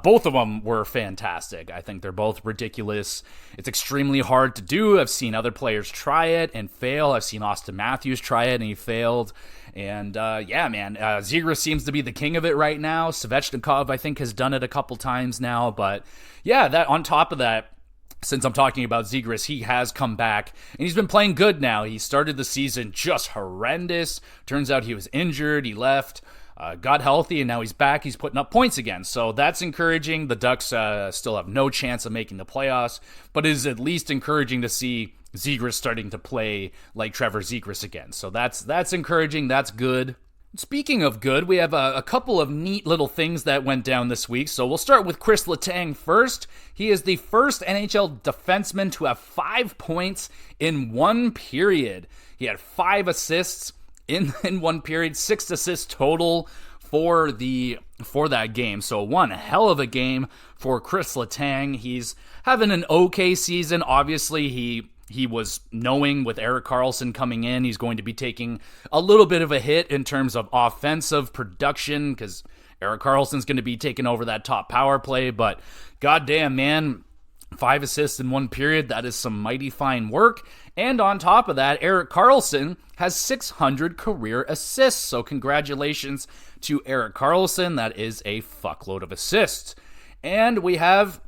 Both of them were fantastic. I think they're both ridiculous. It's extremely hard to do. I've seen other players try it and fail. I've seen Austin Matthews try it and he failed. And yeah, man, Zegras seems to be the king of it right now. Svechnikov, I think, has done it a couple times now. But yeah, that on top of that, since I'm talking about Zegras, he has come back, and he's been playing good now. He started the season just horrendous. Turns out he was injured. He left, got healthy, and now he's back. He's putting up points again, so that's encouraging. The Ducks still have no chance of making the playoffs, but it is at least encouraging to see Zegras starting to play like Trevor Zegras again. So that's encouraging. That's good. Speaking of good, we have a couple of neat little things that went down this week. So we'll start with Chris Letang first. He is the first NHL defenseman to have 5 points in one period. He had 5 assists in one period, 6 assists total for that game. So one hell of a game for Chris Letang. He's having an okay season. Obviously, he was knowing with Erik Karlsson coming in, he's going to be taking a little bit of a hit in terms of offensive production because Erik Karlsson's going to be taking over that top power play. But goddamn, man, 5 assists in one period, that is some mighty fine work. And on top of that, Erik Karlsson has 600 career assists. So congratulations to Erik Karlsson. That is a fuckload of assists. And we have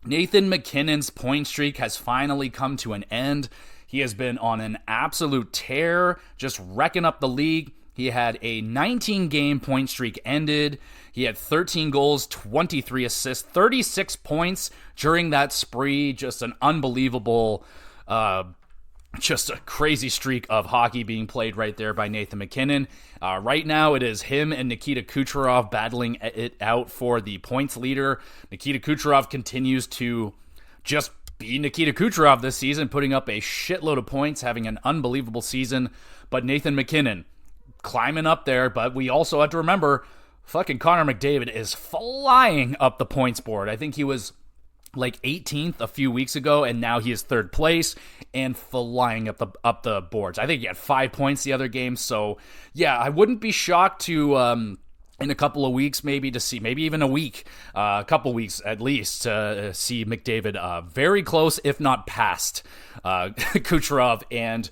Nathan MacKinnon's point streak has finally come to an end. He has been on an absolute tear, just wrecking up the league. He had a 19-game point streak ended. He had 13 goals, 23 assists, 36 points during that spree. Just an unbelievable, just a crazy streak of hockey being played right there by Nathan MacKinnon. Right now, it is him and Nikita Kucherov battling it out for the points leader. Nikita Kucherov continues to just be Nikita Kucherov this season, putting up a shitload of points, having an unbelievable season. But Nathan MacKinnon climbing up there, but we also have to remember fucking Connor McDavid is flying up the points board. I think he was like 18th a few weeks ago, and now he is third place and flying up the boards. I think he had 5 points the other game. So yeah, I wouldn't be shocked to in a couple of weeks maybe to see, maybe even a couple weeks at least, to see McDavid very close, if not past Kucherov and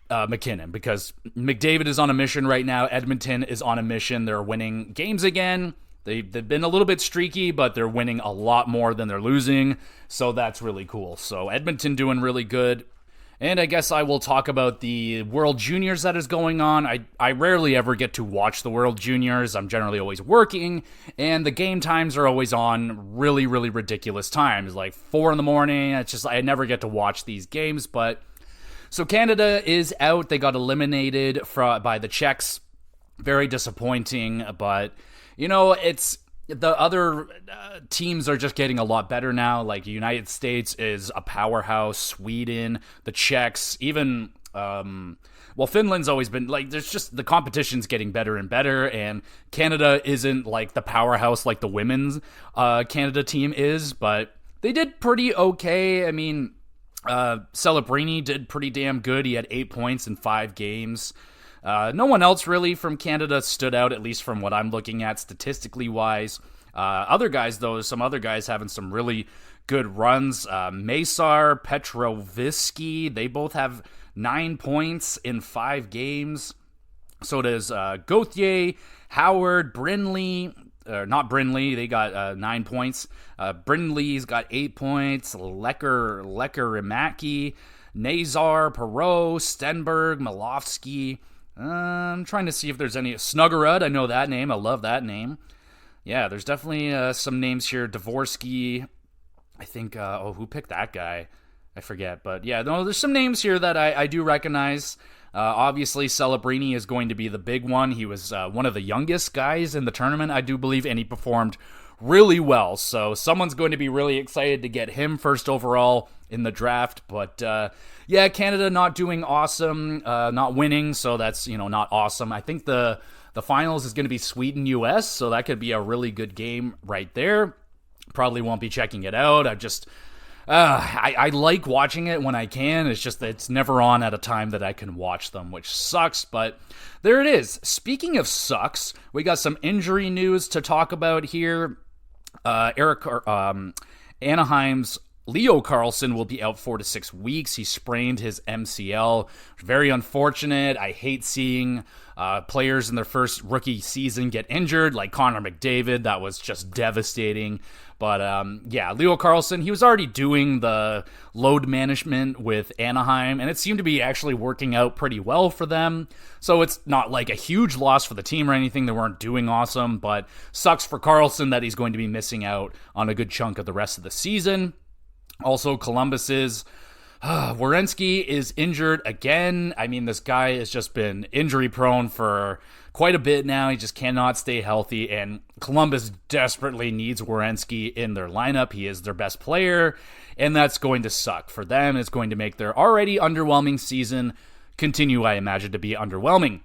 MacKinnon, because McDavid is on a mission right now. Edmonton is on a mission. They're winning games again. They've been a little bit streaky, but they're winning a lot more than they're losing, so that's really cool. So Edmonton doing really good. And I guess I will talk about the World Juniors that is going on. I rarely ever get to watch the World Juniors. I'm generally always working, and the game times are always on really, really ridiculous times, like 4 in the morning. It's just, I never get to watch these games, but so Canada is out. They got eliminated by the Czechs. Very disappointing, but you know, it's the other teams are just getting a lot better now. Like, the United States is a powerhouse. Sweden, the Czechs, even Finland's always been like, there's just, the competition's getting better and better, and Canada isn't like the powerhouse like the women's Canada team is, but they did pretty okay. I mean, Celebrini did pretty damn good. He had 8 points in 5 games. No one else really from Canada stood out, at least from what I'm looking at statistically wise. Other guys, though, some other guys having some really good runs. Masar, Petrovisky, they both have 9 points in 5 games. So does Gauthier, Howard, Brindley. Not Brindley, they got 9 points. Brindley's got 8 points. Rimacki, Nazar, Perot, Stenberg, Malofsky. I'm trying to see if there's any. Snuggerud, I know that name. I love that name. Yeah, there's definitely some names here. Dvorsky, I think. Who picked that guy? I forget. But yeah, no, there's some names here that I do recognize. Obviously, Celebrini is going to be the big one. He was one of the youngest guys in the tournament, I do believe, and he performed really well. So someone's going to be really excited to get him first overall in the draft. But yeah, Canada not doing awesome, not winning, so that's, not awesome. I think the finals is going to be Sweden-US, so that could be a really good game right there. Probably won't be checking it out. I like watching it when I can. It's just that it's never on at a time that I can watch them, which sucks, but there it is. Speaking of sucks, we got some injury news to talk about here. Anaheim's Leo Carlsson will be out 4 to 6 weeks. He sprained his MCL. Very unfortunate. I hate seeing players in their first rookie season get injured, like Connor McDavid. That was just devastating. But yeah, Leo Carlsson, he was already doing the load management with Anaheim, and it seemed to be actually working out pretty well for them. So it's not like a huge loss for the team or anything. They weren't doing awesome, but sucks for Carlsson that he's going to be missing out on a good chunk of the rest of the season. Also, Columbus's Werenski is injured again. I mean, this guy has just been injury prone for quite a bit now. He just cannot stay healthy, and Columbus desperately needs Werenski in their lineup. He is their best player, and that's going to suck for them. It's going to make their already underwhelming season continue, I imagine, to be underwhelming.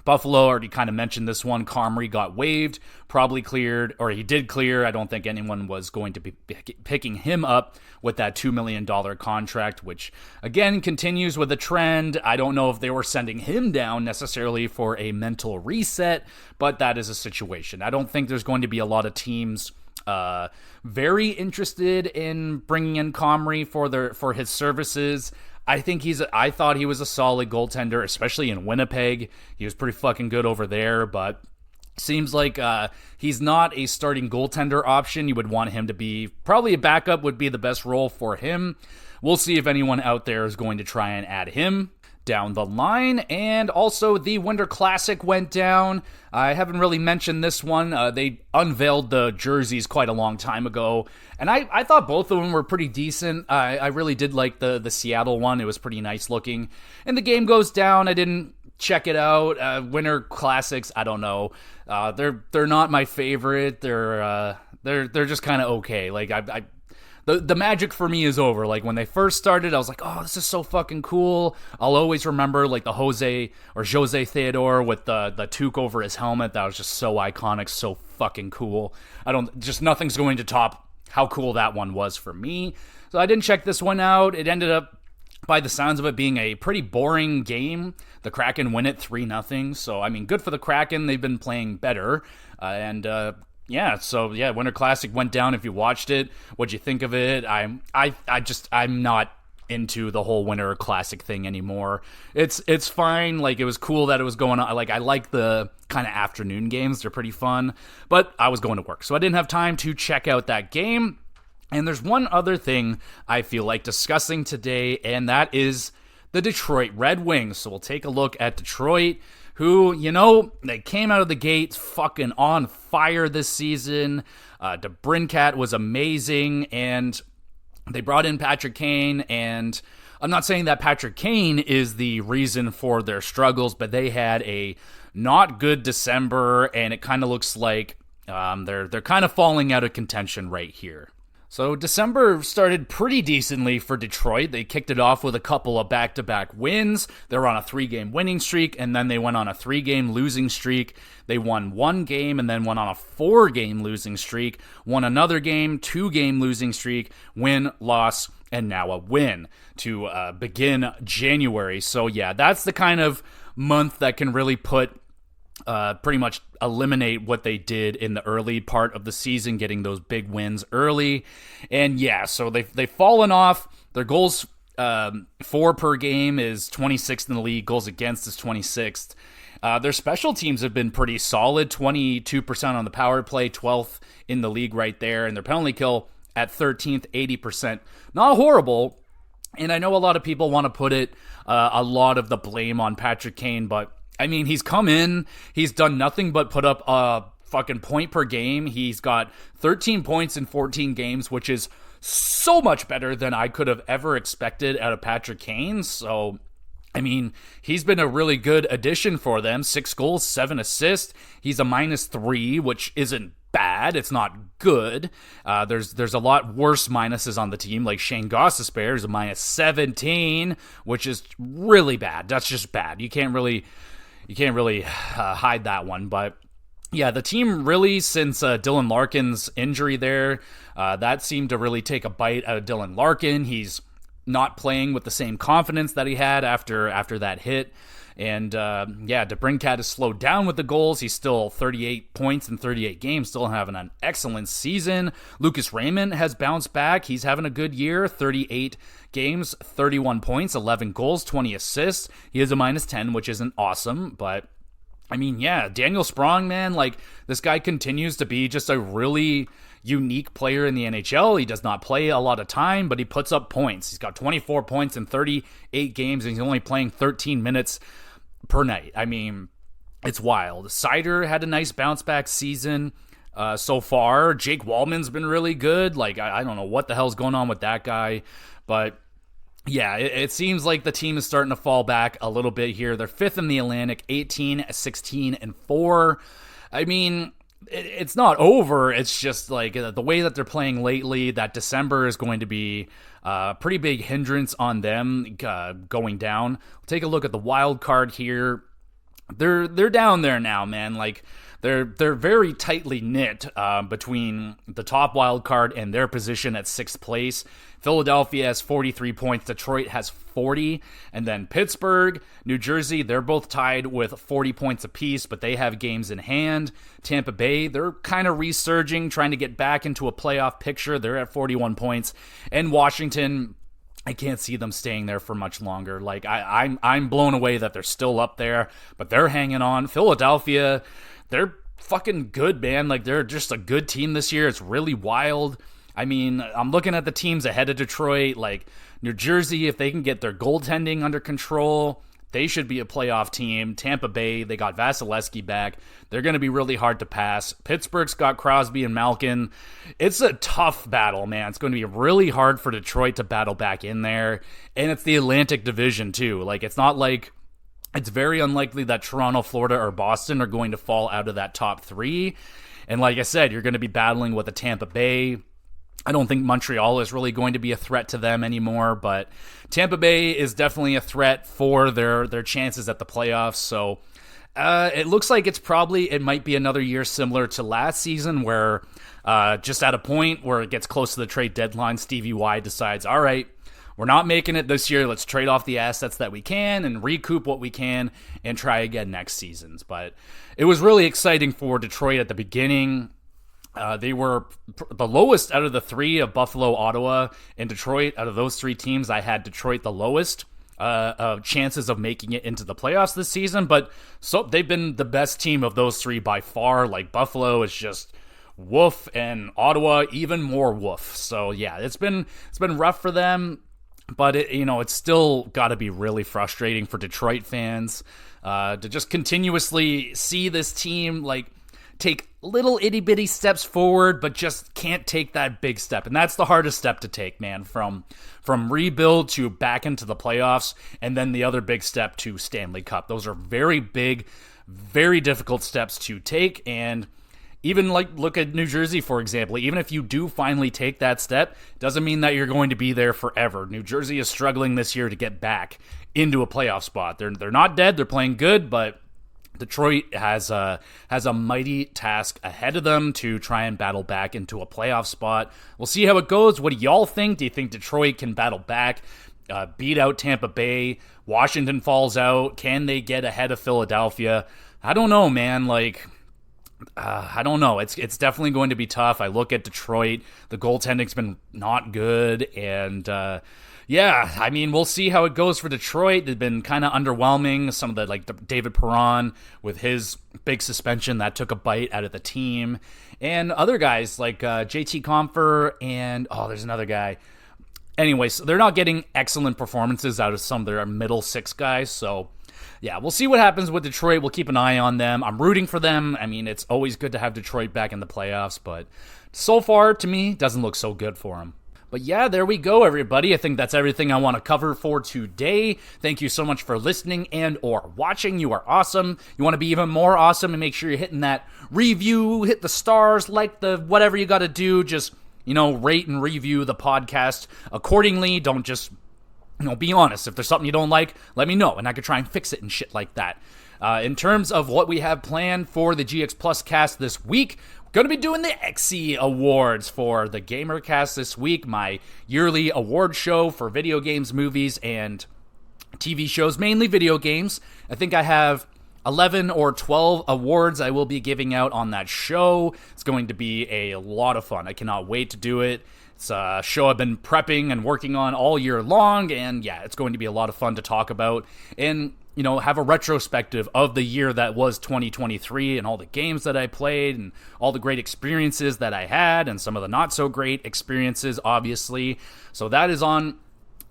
Buffalo already kind of mentioned this one. Comrie got waived, probably cleared, or he did clear. I don't think anyone was going to be picking him up with that $2 million contract, which again continues with a trend. I don't know if they were sending him down necessarily for a mental reset, but that is a situation. I don't think there's going to be a lot of teams very interested in bringing in Comrie for his services. I thought he was a solid goaltender, especially in Winnipeg. He was pretty fucking good over there, but seems like he's not a starting goaltender option. You would want him to be, probably a backup would be the best role for him. We'll see if anyone out there is going to try and add him. down the line. And also the Winter Classic went down. I haven't really mentioned this one. They unveiled the jerseys quite a long time ago, and I thought both of them were pretty decent. I really did like the Seattle one. It was pretty nice looking. And the game goes down. I didn't check it out. Winter Classics, I don't know. They're not my favorite. They're just kind of okay. Like the magic for me is over. Like when they first started, I was like, oh, this is so fucking cool. I'll always remember like the Jose Theodore with the toque over his helmet. That was just so iconic, so fucking cool. Nothing's going to top how cool that one was for me. So I didn't check this one out. It ended up, by the sounds of it, being a pretty boring game. The Kraken win it 3-0. So, I mean, good for the Kraken. They've been playing better. Winter Classic went down. If you watched it, what'd you think of it? I'm not into the whole Winter Classic thing anymore. It's fine. Like, it was cool that it was going on. Like, I like the kind of afternoon games. They're pretty fun. But I was going to work, so I didn't have time to check out that game. And there's one other thing I feel like discussing today, and that is the Detroit Red Wings. So we'll take a look at Detroit, who, they came out of the gate fucking on fire this season. DeBrincat was amazing, and they brought in Patrick Kane, and I'm not saying that Patrick Kane is the reason for their struggles, but they had a not good December, and it kind of looks like they're kind of falling out of contention right here. So December started pretty decently for Detroit. They kicked it off with a couple of back-to-back wins. They were on a 3-game winning streak, and then they went on a 3-game losing streak. They won 1 game and then went on a 4-game losing streak, won another game, 2-game losing streak, win, loss, and now a win to begin January. So yeah, that's the kind of month that can really pretty much eliminate what they did in the early part of the season, getting those big wins early. And yeah, so they've fallen off. Their goals for per game is 26th in the league. Goals against is 26th. Their special teams have been pretty solid, 22% on the power play, 12th in the league right there. And their penalty kill at 13th, 80%. Not horrible. And I know a lot of people want to put a lot of the blame on Patrick Kane, but I mean, he's come in, he's done nothing but put up a fucking point per game. He's got 13 points in 14 games, which is so much better than I could have ever expected out of Patrick Kane. So, I mean, he's been a really good addition for them. 6 goals, 7 assists. He's a -3, which isn't bad. It's not good. There's a lot worse minuses on the team, like Shane Gostisbehere is a -17, which is really bad. That's just bad. You can't really hide that one. But yeah, the team really, since Dylan Larkin's injury there, that seemed to really take a bite out of Dylan Larkin. He's not playing with the same confidence that he had after that hit. And DeBrincat has slowed down with the goals. He's still 38 points in 38 games, still having an excellent season. Lucas Raymond has bounced back. He's having a good year, 38 games, 31 points, 11 goals, 20 assists. He is a -10, which isn't awesome, but I mean, yeah, Daniel Sprong, man, like, this guy continues to be just a really unique player in the NHL. He does not play a lot of time, but he puts up points. He's got 24 points in 38 games, and he's only playing 13 minutes per night. I mean, it's wild. Seider had a nice bounce-back season so far. Jake Wallman's been really good. Like, I don't know what the hell's going on with that guy, but yeah, it seems like the team is starting to fall back a little bit here. They're 5th in the Atlantic, 18, 16, and 4. I mean, it's not over. It's just like the way that they're playing lately, that December is going to be a pretty big hindrance on them going down. Take a look at the wild card here. They're down there now, man. Like, they're very tightly knit between the top wild card and their position at 6th place. Philadelphia has 43 points. Detroit has 40. And then Pittsburgh, New Jersey, they're both tied with 40 points apiece, but they have games in hand. Tampa Bay, they're kind of resurging, trying to get back into a playoff picture. They're at 41 points. And Washington, I can't see them staying there for much longer. Like, I'm blown away that they're still up there, but they're hanging on. Philadelphia, they're fucking good, man. Like, they're just a good team this year. It's really wild. I mean, I'm looking at the teams ahead of Detroit. Like, New Jersey, if they can get their goaltending under control, they should be a playoff team. Tampa Bay, they got Vasilevsky back. They're going to be really hard to pass. Pittsburgh's got Crosby and Malkin. It's a tough battle, man. It's going to be really hard for Detroit to battle back in there. And it's the Atlantic Division, too. Like, it's not like... It's very unlikely that Toronto, Florida, or Boston are going to fall out of that top three. And like I said, you're going to be battling with a Tampa Bay. I don't think Montreal is really going to be a threat to them anymore, but Tampa Bay is definitely a threat for their chances at the playoffs. So it looks like it might be another year similar to last season where just at a point where it gets close to the trade deadline, Stevie Y decides, all right, we're not making it this year. Let's trade off the assets that we can and recoup what we can and try again next season. But it was really exciting for Detroit at the beginning. They were the lowest out of the three of Buffalo, Ottawa, and Detroit. Out of those three teams, I had Detroit the lowest chances of making it into the playoffs this season. But so they've been the best team of those three by far. Like Buffalo is just woof, and Ottawa even more woof. So yeah, it's been rough for them. But it's still got to be really frustrating for Detroit fans to just continuously see this team like take little itty bitty steps forward, but just can't take that big step. And that's the hardest step to take, man, from rebuild to back into the playoffs, and then the other big step to Stanley Cup. Those are very big, very difficult steps to take. And even like look at New Jersey, for example. Even if you do finally take that step, doesn't mean that you're going to be there forever. New Jersey is struggling this year to get back into a playoff spot. They're not dead. They're playing good, but Detroit has a mighty task ahead of them to try and battle back into a playoff spot. We'll see how it goes. What do y'all think? Do you think Detroit can battle back, beat out Tampa Bay? Washington falls out. Can they get ahead of Philadelphia? I don't know, man. I don't know. It's definitely going to be tough. I look at Detroit. The goaltending's been not good, and yeah, I mean, we'll see how it goes for Detroit. They've been kind of underwhelming. Some of the David Perron with his big suspension that took a bite out of the team, and other guys like JT Compher and there's another guy. Anyways, they're not getting excellent performances out of some of their middle six guys. So yeah, we'll see what happens with Detroit. We'll keep an eye on them. I'm rooting for them. I mean, it's always good to have Detroit back in the playoffs, but so far, to me, doesn't look so good for them. But yeah, there we go, everybody. I think that's everything I want to cover for today. Thank you so much for listening and or watching. You are awesome. You want to be even more awesome, and make sure you're hitting that review, hit the stars, like the whatever you got to do. Just, rate and review the podcast accordingly. Don't just... be honest. If there's something you don't like, let me know, and I could try and fix it and shit like that. In terms of what we have planned for the GX Plus cast this week, we're going to be doing the XE Awards for the GamerCast this week, my yearly award show for video games, movies, and TV shows, mainly video games. I think I have 11 or 12 awards I will be giving out on that show. It's going to be a lot of fun. I cannot wait to do it. It's a show I've been prepping and working on all year long, and yeah, it's going to be a lot of fun to talk about and, have a retrospective of the year that was 2023 and all the games that I played and all the great experiences that I had and some of the not so great experiences, obviously. So that is on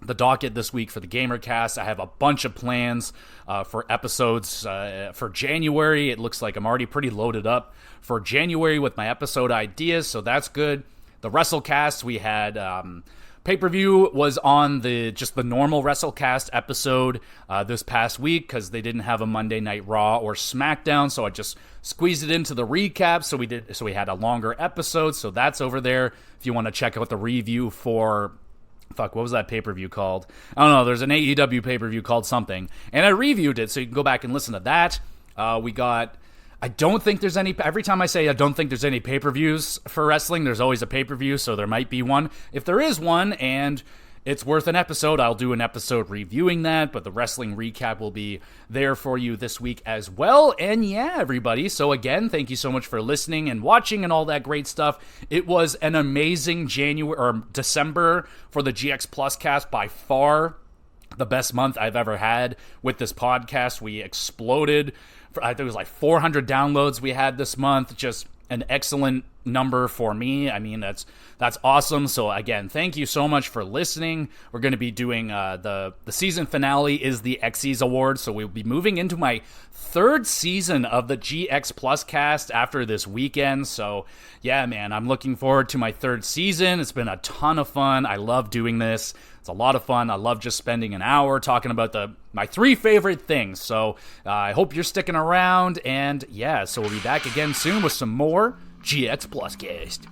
the docket this week for the GamerCast. I have a bunch of plans for episodes for January. It looks like I'm already pretty loaded up for January with my episode ideas, so that's good. The WrestleCast, we had pay-per-view was on the normal WrestleCast episode this past week because they didn't have a Monday Night Raw or SmackDown, so I just squeezed it into the recap. So we had a longer episode, so that's over there. If you want to check out the review for what was that pay-per-view called? I don't know. There's an AEW pay-per-view called something, and I reviewed it, so you can go back and listen to that. We got. I don't think there's any... Every time I say I don't think there's any pay-per-views for wrestling, there's always a pay-per-view, so there might be one. If there is one and it's worth an episode, I'll do an episode reviewing that, but the wrestling recap will be there for you this week as well. And yeah, everybody, so again, thank you so much for listening and watching and all that great stuff. It was an amazing December for the GX Plus cast, by far the best month I've ever had with this podcast. We exploded. I think it was like 400 downloads we had this month. Just an excellent number for me. I mean, that's awesome. So again, thank you so much for listening. We're going to be doing the season finale is the Xyz Award, so we'll be moving into my third season of the GX Plus cast after this weekend. So yeah, man, I'm looking forward to my third season. It's been a ton of fun. I love doing this. It's a lot of fun. I love just spending an hour talking about my 3 favorite things. So I hope you're sticking around. And yeah, so we'll be back again soon with some more GX Plus cast.